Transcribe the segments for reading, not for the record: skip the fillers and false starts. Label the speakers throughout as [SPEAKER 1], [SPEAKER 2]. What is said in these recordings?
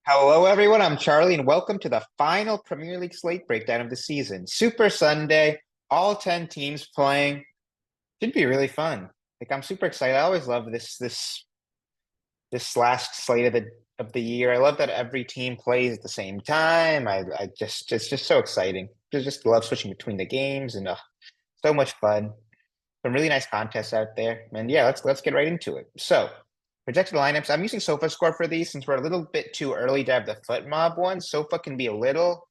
[SPEAKER 1] Hello, everyone. I'm Charlie, and welcome to the final Premier League slate breakdown of the season. Super Sunday, all 10 teams playing. Should be really fun. I'm super excited. I always love this last slate of the year. I love that every team plays at the same time. I just it's just so exciting. Just love switching between the games and so much fun. Some really nice contests out there. And yeah, let's get right into it. So, projected lineups. I'm using SofaScore for these since we're a little bit too early to have the foot mob one. Sofa can be a little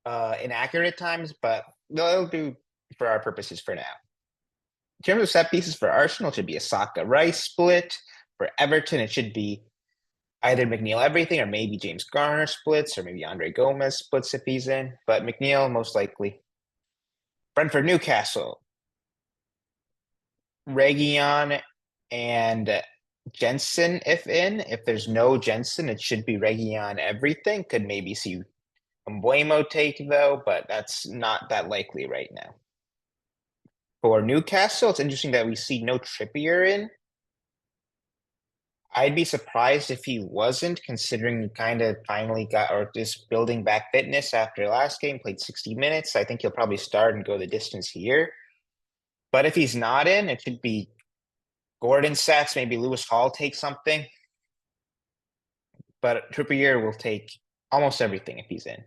[SPEAKER 1] inaccurate at times, but they'll do for our purposes for now. In terms of set pieces for Arsenal, it should be a Saka Rice split. For Everton, it should be either McNeil everything or maybe James Garner splits or maybe Andre Gomez splits if he's in, but McNeil most likely. Brentford Newcastle, Region and Jensen if in. If there's no Jensen, it should be Region everything. Could maybe see Mbuemo take though, but that's not that likely right now. For Newcastle, it's interesting that we see no Trippier in. I'd be surprised if he wasn't, considering he kind of finally got or just building back fitness after last game, played 60 minutes. I think he'll probably start and go the distance here. But if he's not in, it should be Gordon sets, maybe Lewis Hall takes something. But Trippier will take almost everything if he's in.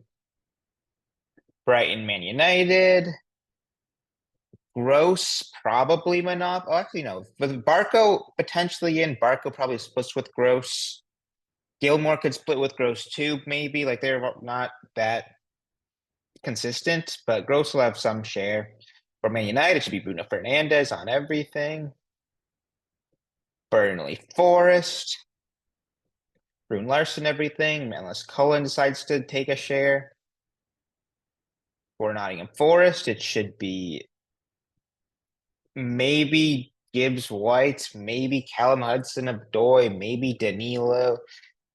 [SPEAKER 1] Brighton, Man United. Gross, probably Monop. Oh, actually, no. With Barco potentially in, Barco probably splits with Gross. Gilmore could split with Gross too, maybe. Like they're not that consistent, but Gross will have some share. For Man United, it should be Bruno Fernandes on everything. Burnley Forest. Brune Larson, everything, unless Cullen decides to take a share. For Nottingham Forest, it should be maybe Gibbs White, maybe Callum Hudson-Odoi, maybe Danilo.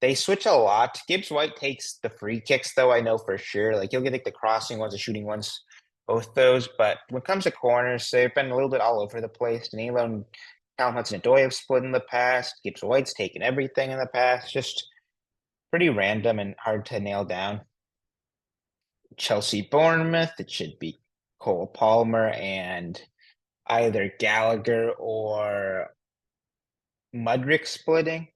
[SPEAKER 1] They switch a lot. Gibbs White takes the free kicks, though, I know for sure. Like he'll get the crossing ones, the shooting ones, both those. But when it comes to corners, they've been a little bit all over the place. Danilo and Callum Hudson-Odoi have split in the past. Gibbs White's taken everything in the past. Just pretty random and hard to nail down. Chelsea Bournemouth, it should be Cole Palmer and either Gallagher or Mudryk splitting.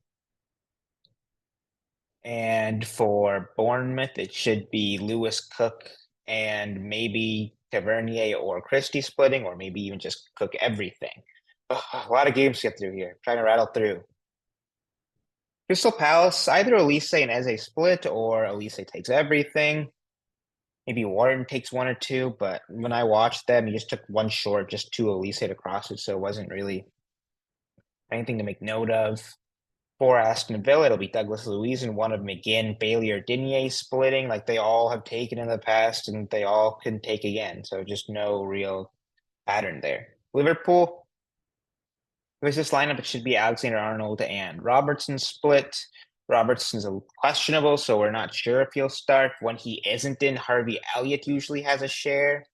[SPEAKER 1] And for Bournemouth, it should be Lewis Cook and maybe Tavernier or Christie splitting, or maybe even just Cook everything. Ugh, a lot of games to get through here. Trying to rattle through. Crystal Palace, either Elise and Eze split or Elise takes everything. Maybe Warren takes one or two, but when I watched them, he just took one short, just two Elise across it, so it wasn't really anything to make note of. For Aston Villa, it'll be Douglas Luiz and one of McGinn, Bailey, or Dinier splitting, like they all have taken in the past, and they all can take again. So just no real pattern there. Liverpool, there's this lineup. It should be Alexander Arnold and Robertson split. Robertson's a questionable, so we're not sure if he'll start. When he isn't in, Harvey Elliott usually has a share.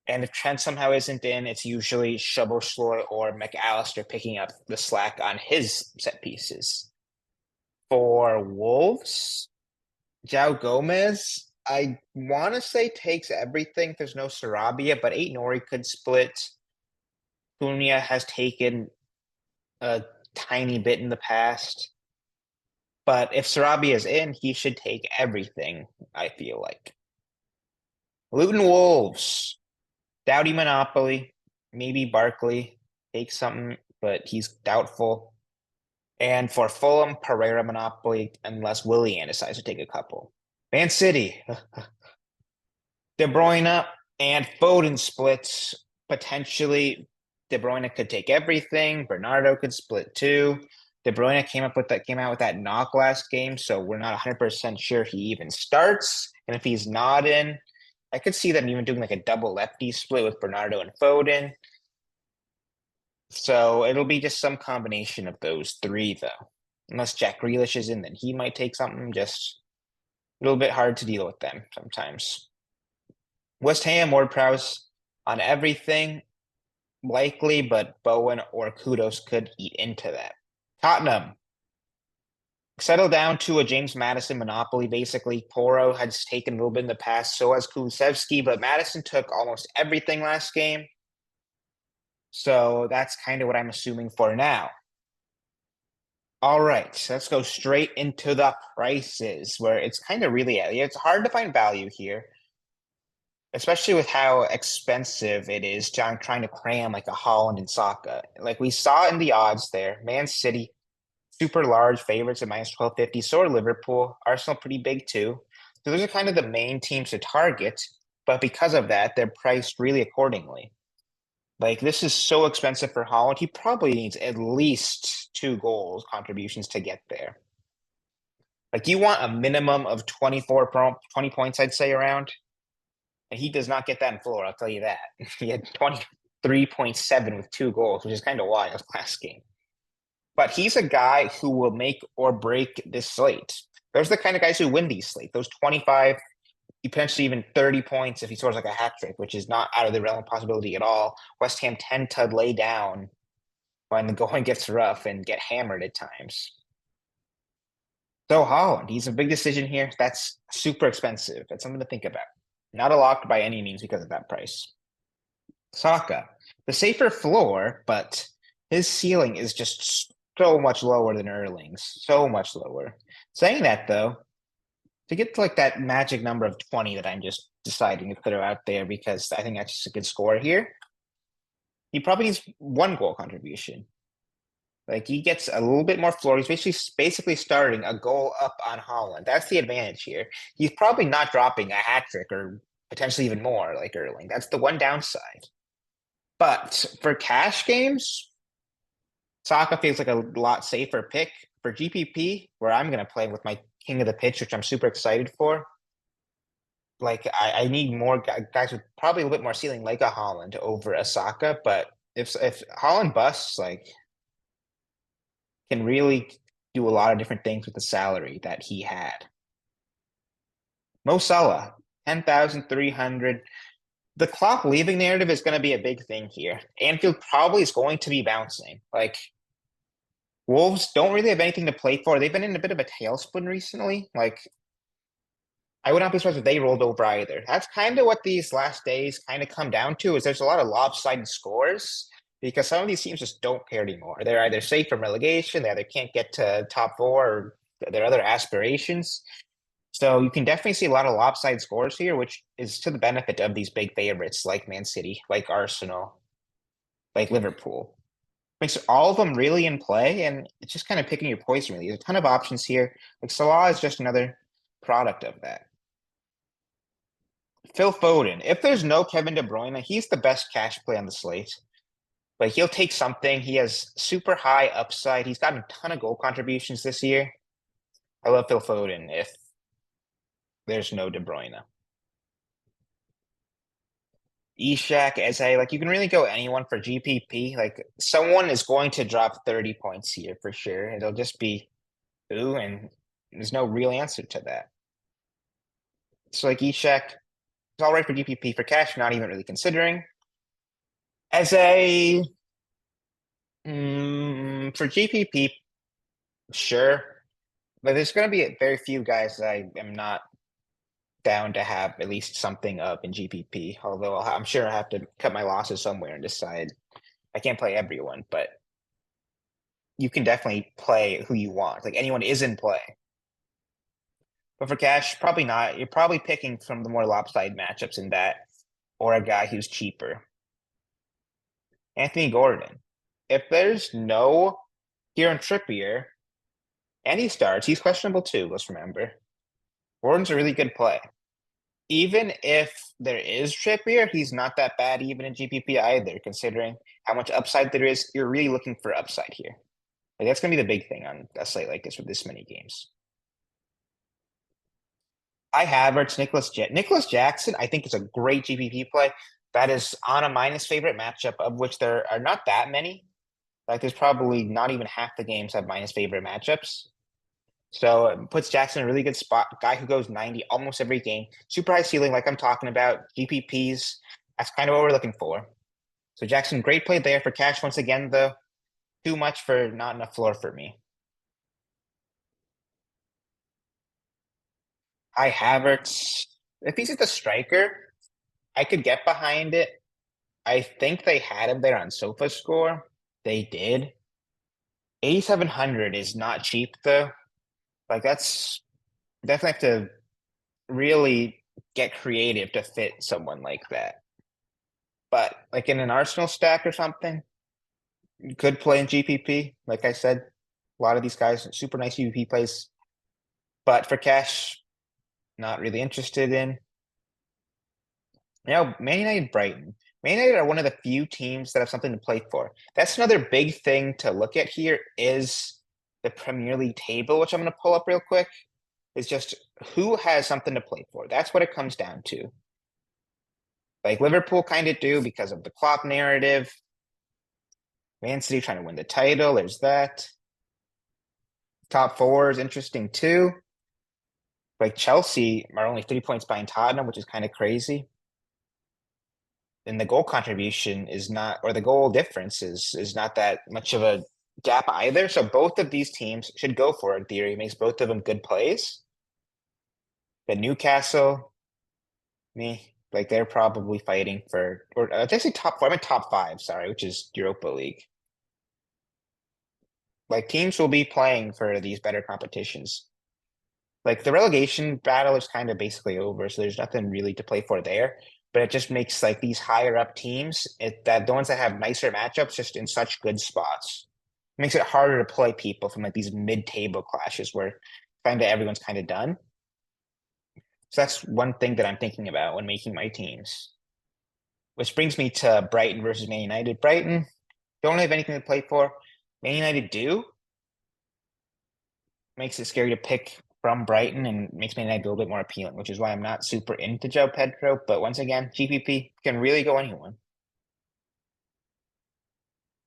[SPEAKER 1] And if Trent somehow isn't in, it's usually Szoboszlai or McAllister picking up the slack on his set pieces. For Wolves, João Gomez, I want to say takes everything. There's no Sarabia, but Eight Nori could split. Cunha has taken a tiny bit in the past. But if Sarabia is in, he should take everything, I feel like. Luton Wolves, Dowdy Monopoly, maybe Barkley takes something, but he's doubtful. And for Fulham, Pereira Monopoly, unless Willian decides to take a couple. Man City, De Bruyne and Foden splits. Potentially, De Bruyne could take everything. Bernardo could split too. De Bruyne came out with that knock last game, so we're not 100% sure he even starts. And if he's not in, I could see them even doing like a double lefty split with Bernardo and Foden. So it'll be just some combination of those three, though. Unless Jack Grealish is in, then he might take something. Just a little bit hard to deal with them sometimes. West Ham, Ward-Prowse on everything, likely, but Bowen or Kudos could eat into that. Tottenham, settle down to a James Madison monopoly, basically. Poro has taken a little bit in the past, so has Kulusevski, but Madison took almost everything last game. So that's kind of what I'm assuming for now. All right, let's go straight into the prices where it's kind of really, it's hard to find value here, especially with how expensive it is trying to cram like a Holland and Saka. Like we saw in the odds there, Man City, super large favorites at minus 1250. So are Liverpool, Arsenal pretty big too. So those are kind of the main teams to target, but because of that, they're priced really accordingly. Like this is so expensive for Holland. He probably needs at least 2 goals contributions to get there. Like you want a minimum of 20 points, I'd say around. And he does not get that in floor, I'll tell you that. He had 23.7 with 2 goals, which is kind of wild last game. But he's a guy who will make or break this slate. Those are the kind of guys who win these slate. Those 25, potentially even 30 points if he scores like a hat trick, which is not out of the realm of possibility at all. West Ham tend to lay down when the going gets rough and get hammered at times. So Holland, he's a big decision here. That's super expensive. That's something to think about. Not a lock by any means because of that price. Saka, the safer floor, but his ceiling is just so much lower than Erling's. So much lower. Saying that though, to get to like that magic number of 20 that I'm just deciding to throw out there because I think that's just a good score here, he probably needs 1 goal contribution. Like he gets a little bit more floor. He's basically starting a goal up on Holland. That's the advantage here. He's probably not dropping a hat trick or potentially even more like Erling. That's the one downside. But for cash games, Saka feels like a lot safer pick. For GPP, where I'm going to play with my king of the pitch, which I'm super excited for, like I need more guys with probably a little bit more ceiling like a Holland over a Saka. But if Holland busts, like can really do a lot of different things with the salary that he had. Mo Salah, 10,300. The Klopp leaving narrative is going to be a big thing here. Anfield probably is going to be bouncing. Like Wolves don't really have anything to play for. They've been in a bit of a tailspin recently. Like I would not be surprised if they rolled over either. That's kind of what these last days kind of come down to is there's a lot of lopsided scores because some of these teams just don't care anymore. They're either safe from relegation, they either can't get to top 4 or their other aspirations. So you can definitely see a lot of lopsided scores here, which is to the benefit of these big favorites like Man City, like Arsenal, like Liverpool. Makes all of them really in play, and it's just kind of picking your poison really. There's a ton of options here. Like Salah is just another product of that. Phil Foden. If there's no Kevin De Bruyne, he's the best cash play on the slate. But he'll take something. He has super high upside. He's gotten a ton of goal contributions this year. I love Phil Foden if there's no De Bruyne. Ishak, Eze, like you can really go anyone for GPP. Like someone is going to drop 30 points here for sure. It'll just be who, and there's no real answer to that. So like Ishak, it's all right for GPP. For cash, not even really considering. As a for GPP, sure, but there's going to be very few guys that I am not down to have at least something up in GPP. Although I'm sure I have to cut my losses somewhere and decide. I can't play everyone, but you can definitely play who you want. Like anyone is in play. But for cash, probably not. You're probably picking from the more lopsided matchups in that, or a guy who's cheaper. Anthony Gordon. If there's no Kieran Trippier, and he starts, he's questionable too, let's remember. Gordon's a really good play. Even if there is Trippier, he's not that bad even in GPP either, considering how much upside there is. You're really looking for upside here. Like that's gonna be the big thing on a slate like this with this many games. I have it's Nicholas Jackson, I think is a great GPP play. That is on a minus favorite matchup, of which there are not that many. Like there's probably not even half the games have minus favorite matchups. So it puts Jackson in a really good spot. Guy who goes 90 almost every game. Super high ceiling, like I'm talking about. GPPs, that's kind of what we're looking for. So Jackson, great play there for cash. Once again, though, too much for not enough floor for me. Kai Havertz, if he's at the striker, I could get behind it. I think they had him there on SofaScore. They did. 8,700 is not cheap though. Like that's definitely have to really get creative to fit someone like that. But like in an Arsenal stack or something, you could play in GPP. Like I said, a lot of these guys super nice GPP plays. But for cash, not really interested in. Man United, Brighton. Man United are one of the few teams that have something to play for. That's another big thing to look at here is the Premier League table, which I'm going to pull up real quick. Is just who has something to play for. That's what it comes down to. Like Liverpool kind of do because of the Klopp narrative. Man City trying to win the title. There's that. Top four is interesting too. Like Chelsea are only 3 points behind Tottenham, which is kind of crazy. And the goal contribution is not, or the goal difference is not that much of a gap either. So both of these teams should go for it in theory. It makes both of them good plays. But Newcastle, like they're probably fighting for, or did I say top four? I meant top five, sorry, which is Europa League. Like teams will be playing for these better competitions. Like the relegation battle is kind of basically over, so there's nothing really to play for there. But it just makes like these higher up teams, that the ones that have nicer matchups, just in such good spots. It makes it harder to play people from like these mid-table clashes where kind of everyone's kind of done. So that's one thing that I'm thinking about when making my teams. Which brings me to Brighton versus Man United. Brighton don't have anything to play for. Man United do. Makes it scary to pick from Brighton and makes Man United a little bit more appealing, which is why I'm not super into Joe Pedro. But once again, GPP can really go anyone.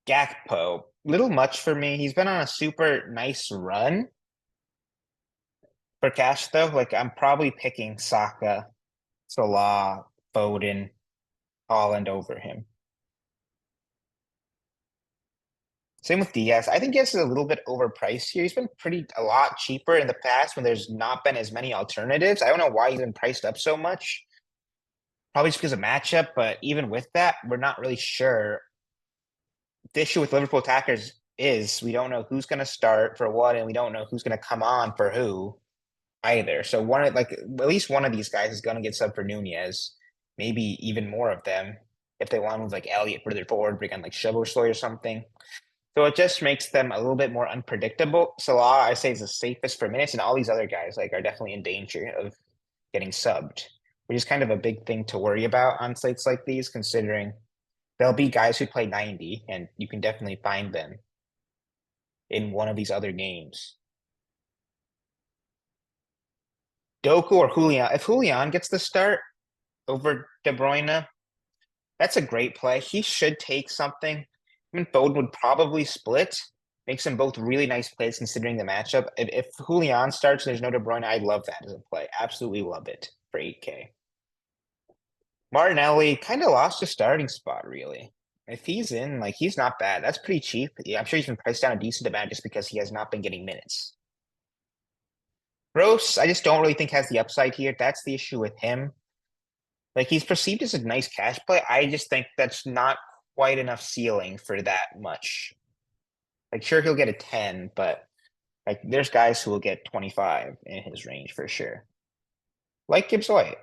[SPEAKER 1] Gakpo, little much for me. He's been on a super nice run for cash though. Like I'm probably picking Saka, Salah, Foden, Holland over him. Same with Diaz. I think Diaz is a little bit overpriced here. He's been a lot cheaper in the past when there's not been as many alternatives. I don't know why he's been priced up so much. Probably just because of matchup, but even with that, we're not really sure. The issue with Liverpool attackers is we don't know who's going to start for what, and we don't know who's going to come on for who either. So at least one of these guys is going to get sub for Nunez, maybe even more of them if they want to move like Elliott further forward, bring on like Szoboszlai or something. So it just makes them a little bit more unpredictable. Salah, I say, is the safest for minutes, and all these other guys like are definitely in danger of getting subbed, which is kind of a big thing to worry about on slates like these, considering there'll be guys who play 90, and you can definitely find them in one of these other games. Doku or Julian, if Julian gets the start over De Bruyne, that's a great play. He should take something. I mean, Foden would probably split. Makes them both really nice plays considering the matchup. If Julian starts, there's no De Bruyne. I love that as a play. Absolutely love it for 8K. Martinelli kind of lost a starting spot, really. If he's in, like, he's not bad. That's pretty cheap. Yeah, I'm sure he's been priced down a decent amount just because he has not been getting minutes. Gross, I just don't really think has the upside here. That's the issue with him. Like, he's perceived as a nice cash play. I just think that's not quite enough ceiling for that much. Like, sure, he'll get a 10, but like, there's guys who will get 25 in his range for sure. Like Gibbs White,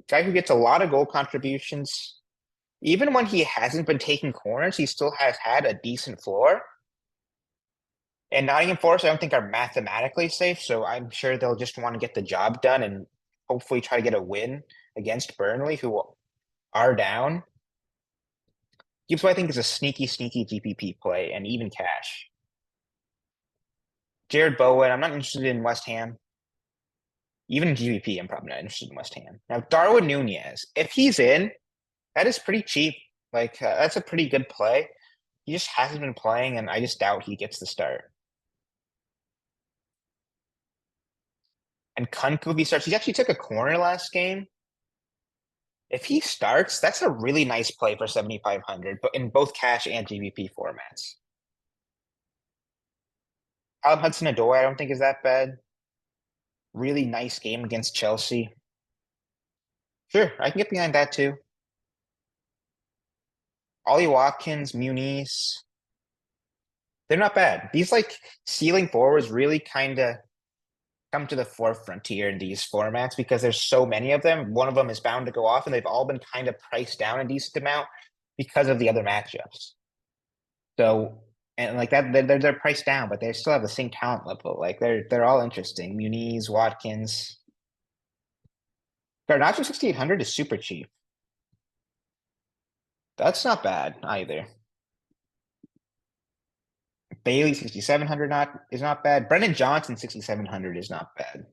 [SPEAKER 1] guy who gets a lot of goal contributions. Even when he hasn't been taking corners, he still has had a decent floor. And Nottingham Forest, I don't think are mathematically safe, so I'm sure they'll just want to get the job done and hopefully try to get a win against Burnley, who are down. Gibbs White, I think, is a sneaky GPP play and even cash. Jared Bowen, I'm not interested in West Ham. Even in GBP, I'm probably not interested in West Ham. Now, Darwin Nunez, if he's in, that is pretty cheap. Like, that's a pretty good play. He just hasn't been playing, and I just doubt he gets the start. And Kunku, if he starts, he actually took a corner last game. If he starts, that's a really nice play for 7,500, but in both cash and GBP formats. Callum Hudson-Odoi, I don't think is that bad. really nice game against Chelsea. Sure, I can get behind that too. Ollie Watkins, Muniz, they're not bad. These like ceiling forwards really kind of come to the forefront here in these formats because there's so many of them. One of them is bound to go off, and they've all been kind of priced down a decent amount because of the other matchups. So and like that, they're priced down, but they still have the same talent level. Like they're all interesting. Muniz, Watkins, Garnacho 6,800 is super cheap. That's not bad either. Bailey 6,700 not is not bad. Brendan Johnson 6,700 is not bad.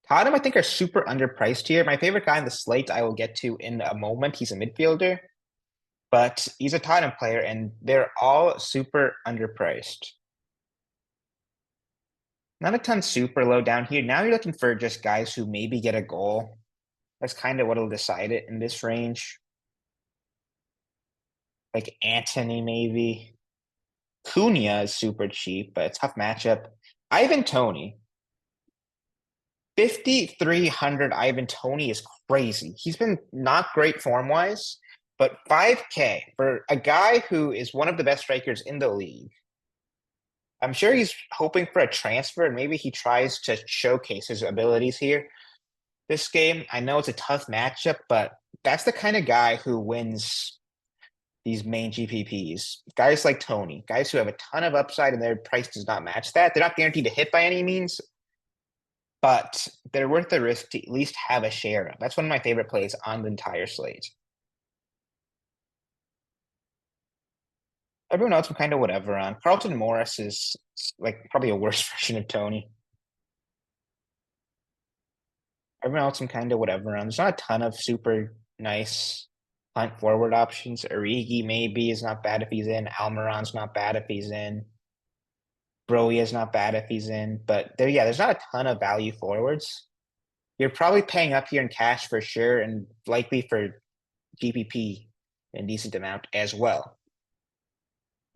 [SPEAKER 1] Tottenham, I think, are super underpriced here. My favorite guy in the slate I will get to in a moment. He's a midfielder, but he's a Tottenham player, and they're all super underpriced. Not a ton super low down here. Now you're looking for just guys who maybe get a goal. That's kind of what'll decide it in this range. Like Anthony, maybe. Cunha is super cheap, but tough matchup. Ivan Toney. 5,300 Ivan Toney is crazy. He's been not great form-wise, but 5K for a guy who is one of the best strikers in the league. I'm sure he's hoping for a transfer and maybe he tries to showcase his abilities here. This game, I know it's a tough matchup, but that's the kind of guy who wins these main GPPs. Guys like Tony, guys who have a ton of upside and their price does not match that. They're not guaranteed to hit by any means, but they're worth the risk to at least have a share of. That's one of my favorite plays on the entire slate. Everyone else I'm kind of whatever on. Carlton Morris is like probably a worse version of Tony. Everyone else I'm kind of whatever on. There's not a ton of super nice punt forward options. Origi maybe is not bad if he's in. Almiron's not bad if he's in. Broly is not bad if he's in. But there's not a ton of value forwards. You're probably paying up here in cash for sure, and likely for GPP in decent amount as well.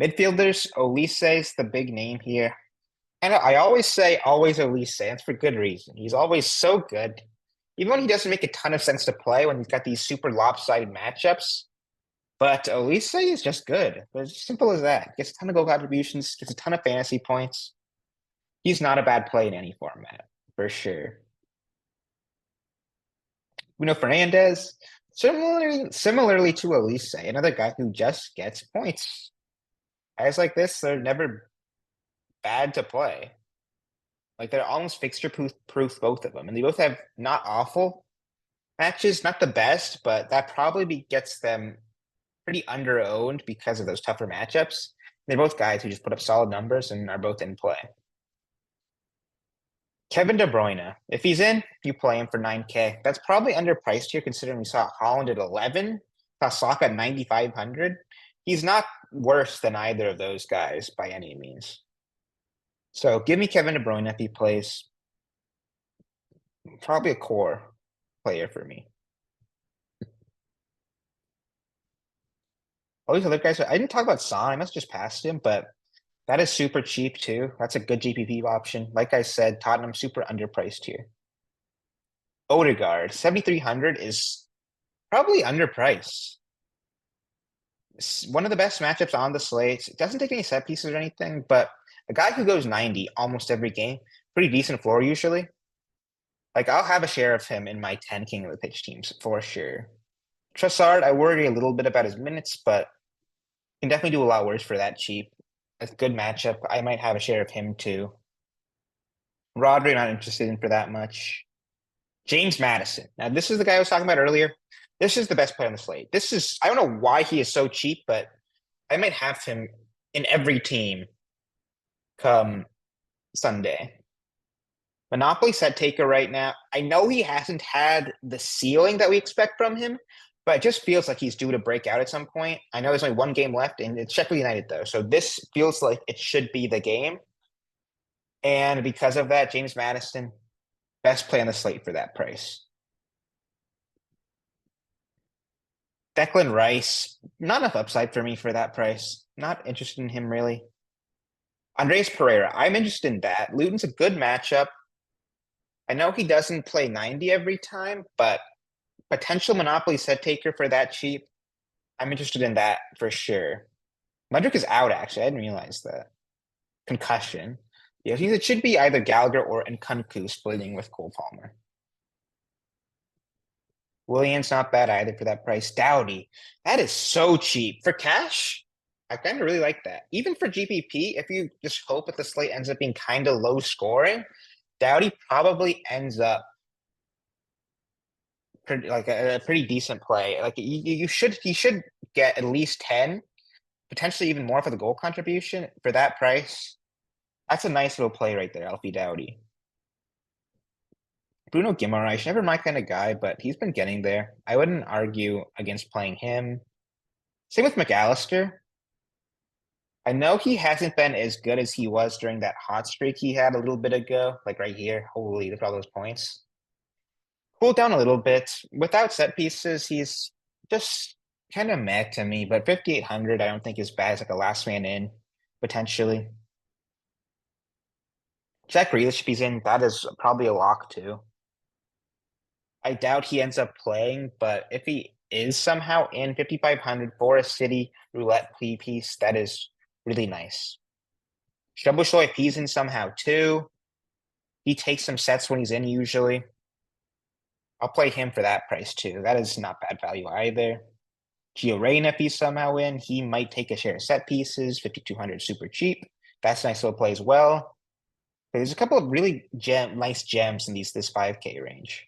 [SPEAKER 1] Midfielders, Olise is the big name here. And I always say always Olise. That's for good reason. He's always so good. Even when he doesn't make a ton of sense to play when he's got these super lopsided matchups. But Olise is just good. It's as simple as that. Gets a ton of goal contributions, gets a ton of fantasy points. He's not a bad play in any format, for sure. Bruno Fernandez, similarly to Olise, another guy who just gets points. Guys like this, they're never bad to play. Like they're almost fixture proof, both of them. And they both have not awful matches, not the best, but that probably gets them pretty under-owned because of those tougher matchups. They're both guys who just put up solid numbers and are both in play. Kevin De Bruyne, if he's in, you play him for 9K. That's probably underpriced here considering we saw Holland at 11, saw Saka at 9,500. He's not worse than either of those guys by any means. So give me Kevin De Bruyne if he plays. Probably a core player for me. All these other guys, I didn't talk about Son. I must have just passed him, but that is super cheap too. That's a good GPP option. Like I said, Tottenham super underpriced here. Odegaard, 7,300 is probably underpriced. One of the best matchups on the slate. It doesn't take any set pieces or anything, but a guy who goes 90 almost every game, pretty decent floor usually. Like I'll have a share of him in my 10 king of the pitch teams for sure. Trossard, I worry a little bit about his minutes, but can definitely do a lot worse for that cheap. A good matchup. I might have a share of him too. Rodri, not interested in for that much. James Madison. Now, this is the guy I was talking about earlier. This is the best player on the slate. I don't know why he is so cheap, but I might have him in every team come Sunday. Monopoly set taker right now. I know he hasn't had the ceiling that we expect from him, but it just feels like he's due to break out at some point. I know there's only one game left, and it's Sheffield United, though. So this feels like it should be the game. And because of that, James Madison, best play on the slate for that price. Declan Rice, not enough upside for me for that price. Not interested in him, really. Andreas Pereira, I'm interested in that. Luton's a good matchup. I know he doesn't play 90 every time, but potential Monopoly set taker for that cheap. I'm interested in that for sure. Mudrick is out, actually. I didn't realize that. Concussion. Yeah, it should be either Gallagher or Nkunku splitting with Cole Palmer. Williams not bad either for that price. Dowdy, that is so cheap for cash. I kind of really like that. Even for GPP, if you just hope that the slate ends up being kind of low scoring, Dowdy probably ends up pretty, like a pretty decent play. Like he should get at least 10, potentially even more for the goal contribution for that price. That's a nice little play right there, Alfie Dowdy. Bruno Guimaraes, never my kind of guy, but he's been getting there. I wouldn't argue against playing him. Same with McAllister. I know he hasn't been as good as he was during that hot streak he had a little bit ago, like right here. Holy, look at all those points. Cooled down a little bit. Without set pieces, he's just kind of meh to me, but 5,800 I don't think is bad as like a last man in, potentially. Jack Grealish, if he's in, that is probably a lock too. I doubt he ends up playing, but if he is somehow in 5,500 for a City roulette play piece, that is really nice. Shabushoy, if he's in somehow too, he takes some sets when he's in usually. I'll play him for that price too. That is not bad value either. Gio Reyna, if he's somehow in, he might take a share of set pieces, 5,200 super cheap. That's a nice little play as well. There's a couple of really nice gems in this 5K range.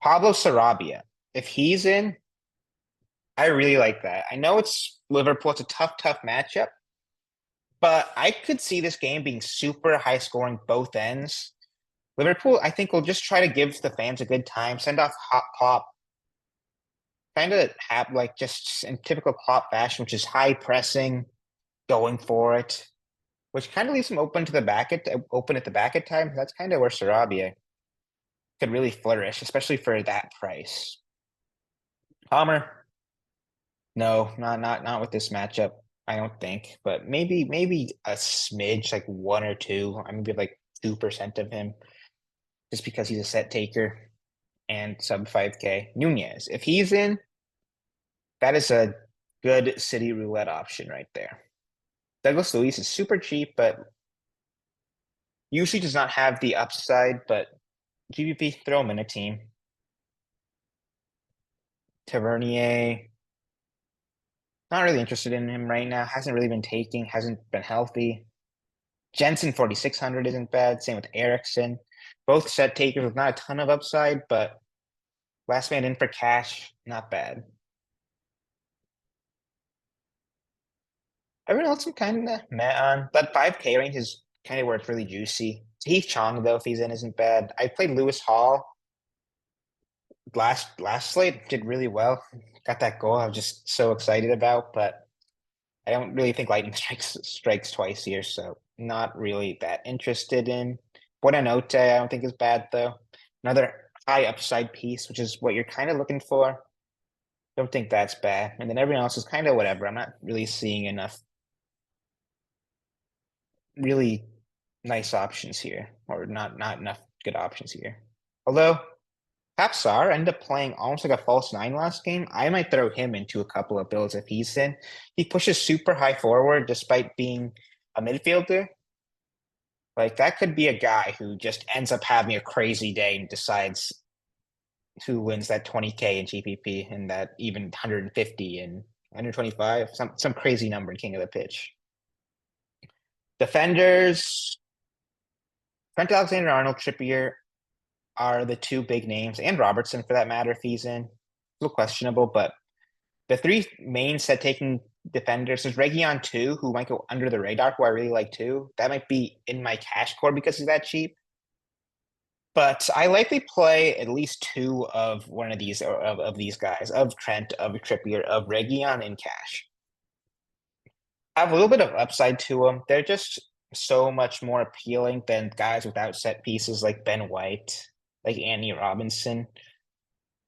[SPEAKER 1] Pablo Sarabia, if he's in, I really like that. I know it's Liverpool, it's a tough matchup, but I could see this game being super high scoring both ends. Liverpool, I think, will just try to give the fans a good time, send off hot Klopp, kind of have like just in typical Klopp fashion, which is high pressing, going for it, which kind of leaves him open at the back at times. That's kind of where Sarabia could really flourish, especially for that price. Palmer, no, not with this matchup. I don't think, but maybe a smidge, like one or two. I'm gonna give like 2% of him, just because he's a set taker and sub 5K. Nunez, if he's in, that is a good city roulette option right there. Douglas Luiz is super cheap, but usually does not have the upside, but GPP, throw him in a team. Tavernier, not really interested in him right now. Hasn't really been taking, hasn't been healthy. Jensen 4,600 isn't bad. Same with Erickson. Both set takers with not a ton of upside, but last man in for cash, not bad. Everyone else I'm kind of meh on. That 5K range is kind of where it's really juicy. Heath Chong, though, if he's in, isn't bad. I played Lewis Hall last slate, did really well. Got that goal I was just so excited about, but I don't really think lightning strikes twice here, so not really that interested in. Buonanotte, I don't think is bad though. Another high upside piece, which is what you're kind of looking for. Don't think that's bad. And then everyone else is kind of whatever. I'm not really seeing enough really nice options here, or not enough good options here. Although Papsar ended up playing almost like a false nine last game. I might throw him into a couple of builds if he's in. He pushes super high forward despite being a midfielder. Like that could be a guy who just ends up having a crazy day and decides who wins that 20K in GPP and that even 150 and 125, some crazy number in King of the Pitch. Defenders, Trent Alexander-Arnold, Trippier are the two big names, and Robertson for that matter if he's in. A little questionable, but the three main set taking defenders is Region 2, who might go under the radar, who I really like too. That might be in my cash core because he's that cheap. But I likely play at least two of one of these or of these guys, of Trent, of Trippier, of Region in cash. Have a little bit of upside to them. They're just so much more appealing than guys without set pieces like Ben White, like Andy Robinson.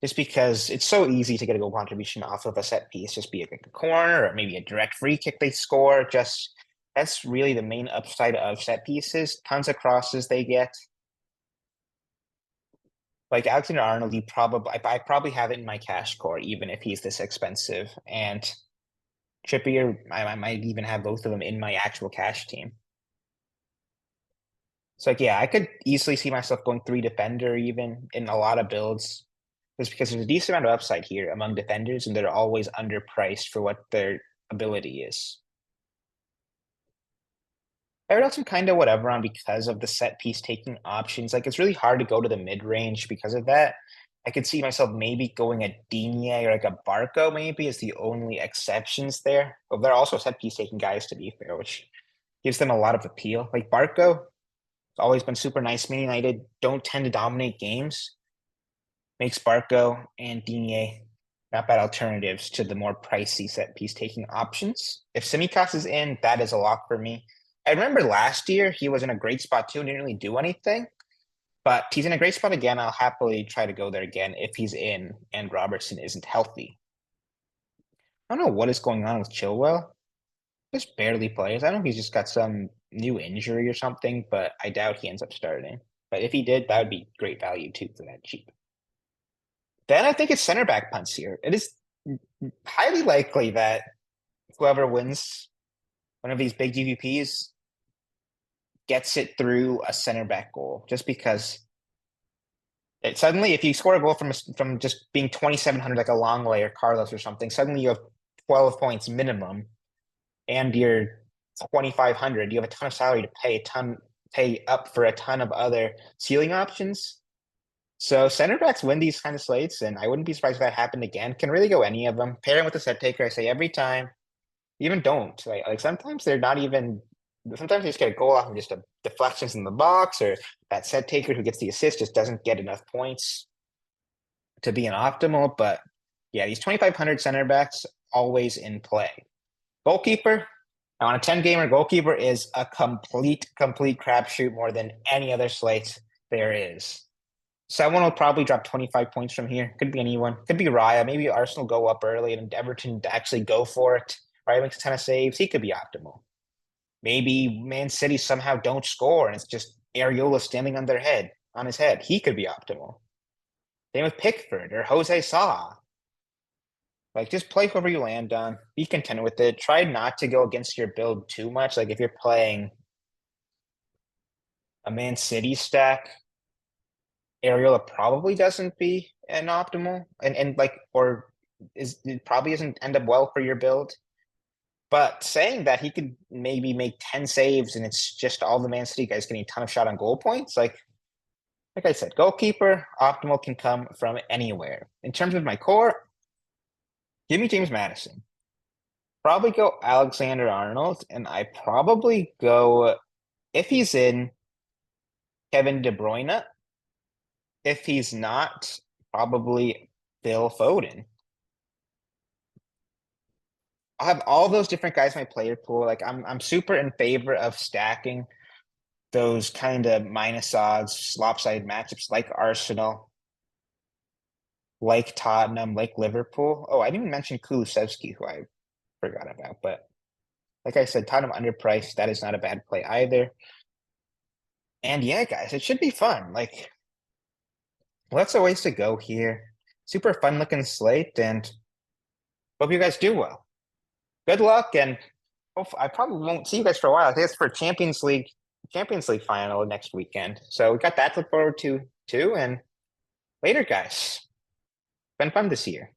[SPEAKER 1] Just because it's so easy to get a goal contribution off of a set piece, just be a corner or maybe a direct free kick they score. Just that's really the main upside of set pieces. Tons of crosses they get. Like Alexander Arnold, I probably have it in my cash core, even if he's this expensive. And Trippier, I might even have both of them in my actual cash team. So like, yeah, I could easily see myself going three defender even in a lot of builds. Just because there's a decent amount of upside here among defenders, and they're always underpriced for what their ability is. I would also kind of whatever on because of the set piece taking options. Like it's really hard to go to the mid range because of that. I could see myself maybe going a Digne or like a Barco maybe is the only exceptions there. But they're also set piece taking guys to be fair, which gives them a lot of appeal. Like Barco, it's always been super nice. Man United don't tend to dominate games. Makes Barco and Digne not bad alternatives to the more pricey set piece taking options. If Simicast is in, that is a lock for me. I remember last year he was in a great spot too, didn't really do anything, but he's in a great spot again. I'll happily try to go there again if he's in and Robertson isn't healthy. I don't know what is going on with Chilwell. Just barely plays. I don't know if he's just got some new injury or something, but I doubt he ends up starting. But if he did, that would be great value too for that cheap. Then I think it's center back punts here. It is highly likely that whoever wins one of these big GVPs gets it through a center back goal, just because it suddenly, if you score a goal from just being 2,700 like a Longley or Carlos or something, suddenly you have 12 points minimum, and you're 2,500. You have a ton of salary to pay up for a ton of other ceiling options. So center backs win these kind of slates, and I wouldn't be surprised if that happened again. Can really go any of them. Pair him with a set taker, I say every time. Even don't. Like sometimes they're not even sometimes they just get a goal off of just a deflections in the box, or that set taker who gets the assist just doesn't get enough points to be an optimal. But yeah, these 2,500 center backs always in play. Goalkeeper, on a 10 gamer, goalkeeper is a complete crapshoot more than any other slate there is. Someone will probably drop 25 points from here. Could be anyone. Could be Raya. Maybe Arsenal go up early and Everton actually go for it. Raya makes a ton of saves. He could be optimal. Maybe Man City somehow don't score and it's just Areola standing on their head, on his head. He could be optimal. Same with Pickford or Jose Sa. Like just play whoever you land on. Be content with it. Try not to go against your build too much. Like if you're playing a Man City stack, Areola probably doesn't be an optimal and like or is it probably doesn't end up well for your build. But saying that he could maybe make 10 saves and it's just all the Man City guys getting a ton of shot on goal points, like I said, goalkeeper, optimal can come from anywhere. In terms of my core, give me James Madison. Probably go Alexander Arnold, and I probably go if he's in Kevin De Bruyne. If he's not, probably Phil Foden. I'll have all those different guys in my player pool. Like I'm super in favor of stacking those kind of minus odds, lopsided matchups like Arsenal, like Tottenham, like Liverpool. Oh, I didn't even mention Kulusevski, who I forgot about. But like I said, Tottenham underpriced. That is not a bad play either. And yeah, guys, it should be fun. Like lots of ways to go here. Super fun looking slate, and hope you guys do well. Good luck, and I probably won't see you guys for a while. I think it's for Champions League final next weekend. So we got that to look forward to too. And later, guys. Been fun this year.